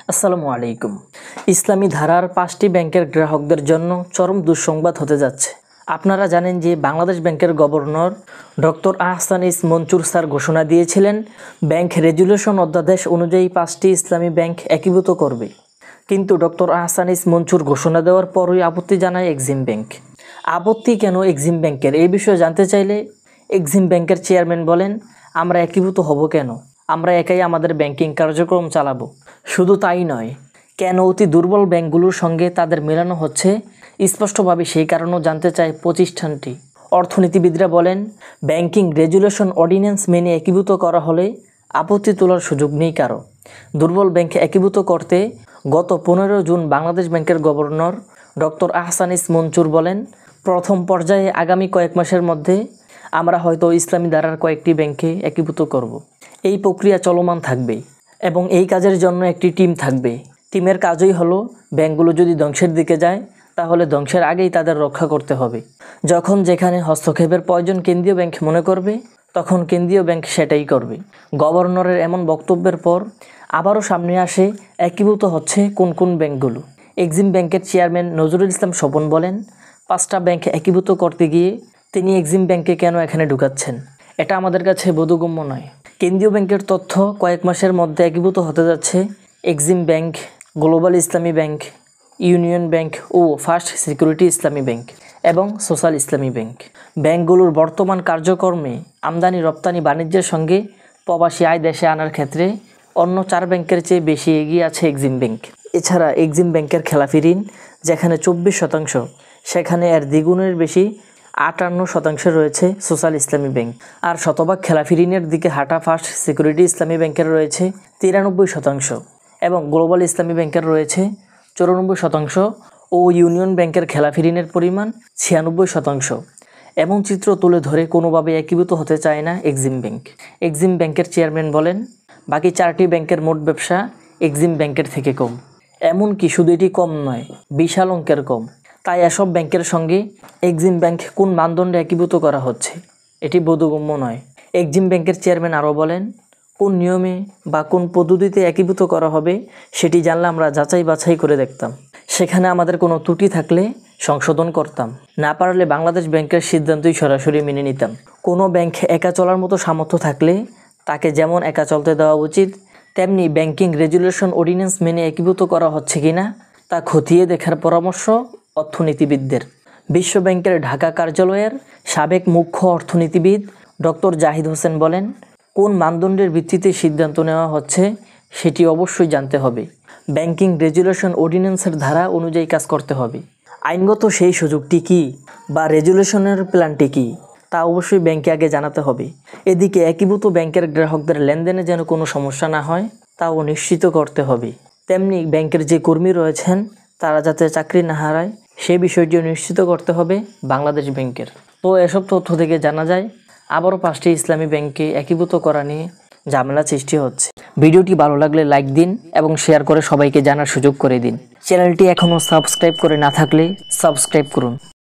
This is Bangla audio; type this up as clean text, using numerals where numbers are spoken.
আসসালামু আলাইকুম। ইসলামী ধারার 5টি ব্যাংকের গ্রাহকদের জন্য চরম দুঃসংবাদ হতে যাচ্ছে। আপনারা জানেন যে বাংলাদেশ ব্যাংকের গভর্নর ডক্টর আহসানিস মনচুর স্যার ঘোষণা দিয়েছিলেন ব্যাংক রেজুলেশন অধ্যাদেশ অনুযায়ী 5টি ইসলামী ব্যাংক একীভূত করবে। কিন্তু ডক্টর আহসানিস মনচুর ঘোষণা দেওয়ার পরই আপত্তি জানায় এক্সিম ব্যাংক। আপত্তি কেন এক্সিম ব্যাংকের, এই বিষয়ে জানতে চাইলে এক্সিম ব্যাংকের চেয়ারম্যান বলেন, আমরা একীভূত হব কেন? আমরা একাই আমাদের ব্যাংকিং কার্যক্রম চালাবো। শুধু তাই নয়, কেন অতি দুর্বল ব্যাংকগুলোর সঙ্গে তাদের মেলানো হচ্ছে স্পষ্টভাবে সেই কারণও জানতে চায় প্রতিষ্ঠানটি। অর্থনীতিবিদরা বলেন, ব্যাংকিং রেজুলেশন অর্ডিন্যান্স মেনে একীভূত করা হলে আপত্তি তোলার সুযোগ নেই কারো। দুর্বল ব্যাংক একীভূত করতে গত 15 জুন বাংলাদেশ ব্যাংকের গভর্নর ডক্টর আহসানিস মনচুর বলেন, প্রথম পর্যায়ে আগামী কয়েক মাসের মধ্যে আমরা হয়তো ইসলামী ধারার কয়েকটি ব্যাংকে একীভূত করব। এই প্রক্রিয়া চলমান থাকবে এবং এই কাজের জন্য একটি টিম থাকবে। টিমের কাজই হলো ব্যাংকগুলো যদি ধ্বংসের দিকে যায় তাহলে ধ্বংসের আগেই তাদের রক্ষা করতে হবে। যখন যেখানে হস্তক্ষেপের প্রয়োজন কেন্দ্রীয় ব্যাংক মনে করবে তখন কেন্দ্রীয় ব্যাংক সেটাই করবে। গভর্নরের এমন বক্তব্যের পর আবারও সামনে আসে একীভূত হচ্ছে কোন কোন ব্যাংকগুলো। এক্সিম ব্যাংকের চেয়ারম্যান নজরুল ইসলাম স্বপন বলেন, 5টা ব্যাংক একীভূত করতে গিয়ে তিনি এক্সিম ব্যাংকে কেন এখানে ঢুকাচ্ছেন, এটা আমাদের কাছে বোধগম্য নয়। কেন্দ্রীয় ব্যাংকের তথ্য কয়েক মাসের মধ্যে একীভূত হতে যাচ্ছে এক্সিম ব্যাংক, গ্লোবাল ইসলামী ব্যাংক, ইউনিয়ন ব্যাংক ও ফার্স্ট সিকিউরিটি ইসলামী ব্যাংক এবং সোশ্যাল ইসলামী ব্যাংক। ব্যাংকগুলোর বর্তমান কার্যক্রমে আমদানি রপ্তানি বাণিজ্যের সঙ্গে প্রবাসী আয় দেশে আনার ক্ষেত্রে অন্য 4 ব্যাংকের চেয়ে বেশি এগিয়ে আছে এক্সিম ব্যাংক। এছাড়া এক্সিম ব্যাংকের খেলাফি ঋণ যেখানে 24%, সেখানে এর দ্বিগুণের বেশি 58% রয়েছে সোশ্যাল ইসলামী ব্যাংক। আর শতভাগ খেলাফি ঋণের দিকে হাঁটা ফার্স্ট সিকিউরিটি ইসলামী ব্যাংকের রয়েছে 93% এবং গ্লোবাল ইসলামী ব্যাংকের রয়েছে 94% ও ইউনিয়ন ব্যাংকের খেলাফি ঋণের পরিমাণ 96%। এমন চিত্র তুলে ধরে কোনোভাবে একীভূত হতে চায় না এক্সিম ব্যাংক। এক্সিম ব্যাংকের চেয়ারম্যান বলেন, বাকি 4টি ব্যাংকের মোট ব্যবসা এক্সিম ব্যাংকের থেকে কম। এমনকি শুধু এটি কম নয়, বিশাল অঙ্কের কম। তাই এসব ব্যাংকের সঙ্গে এক্সিম ব্যাংক কোন মানদণ্ডে একীভূত করা হচ্ছে এটি বোধগম্য নয়। এক্সিম ব্যাংকের চেয়ারম্যান আরও বলেন, কোন নিয়মে বা কোন পদ্ধতিতে একীভূত করা হবে সেটি জানলে আমরা যাচাই বাছাই করে দেখতাম। সেখানে আমাদের কোনো ত্রুটি থাকলে সংশোধন করতাম, না পারলে বাংলাদেশ ব্যাংকের সিদ্ধান্তই সরাসরি মেনে নিতাম। কোনো ব্যাংক একা চলার মতো সামর্থ্য থাকলে তাকে যেমন একা চলতে দেওয়া উচিত, তেমনি ব্যাংকিং রেজুলেশন অর্ডিন্যান্স মেনে একীভূত করা হচ্ছে কিনা তা খতিয়ে দেখার পরামর্শ অর্থনীতিবিদদের। বিশ্ব ব্যাংকের ঢাকা কার্যালয়ের সাবেক মুখ্য অর্থনীতিবিদ ডক্টর জাহিদ হোসেন বলেন, কোন মানদণ্ডের ভিত্তিতে সিদ্ধান্ত নেওয়া হচ্ছে সেটি অবশ্যই জানতে হবে। ব্যাংকিং রেজুলেশন অর্ডিন্যান্সের ধারা অনুযায়ী কাজ করতে হবে। আইনগত সেই সুযোগটি কী বা রেজুলেশনের প্ল্যানটি কী তা অবশ্যই ব্যাংকে আগে জানাতে হবে। এদিকে একীভূত ব্যাংকের গ্রাহকদের লেনদেনে যেন কোনো সমস্যা না হয় তাও নিশ্চিত করতে হবে। তেমনি ব্যাংকের যে কর্মী রয়েছেন তারা যাতে চাকরি না হারায় সেই বিষয়টিও নিশ্চিত করতে হবে বাংলাদেশ ব্যাংকের। তো এসব তথ্য থেকে জানা যায় আবারও 5টি ইসলামী ব্যাংকে একীভূত করা নিয়ে ঝামেলা সৃষ্টি হচ্ছে। ভিডিওটি ভালো লাগলে লাইক দিন এবং শেয়ার করে সবাইকে জানার সুযোগ করে দিন। চ্যানেলটি এখনও সাবস্ক্রাইব করে না থাকলে সাবস্ক্রাইব করুন।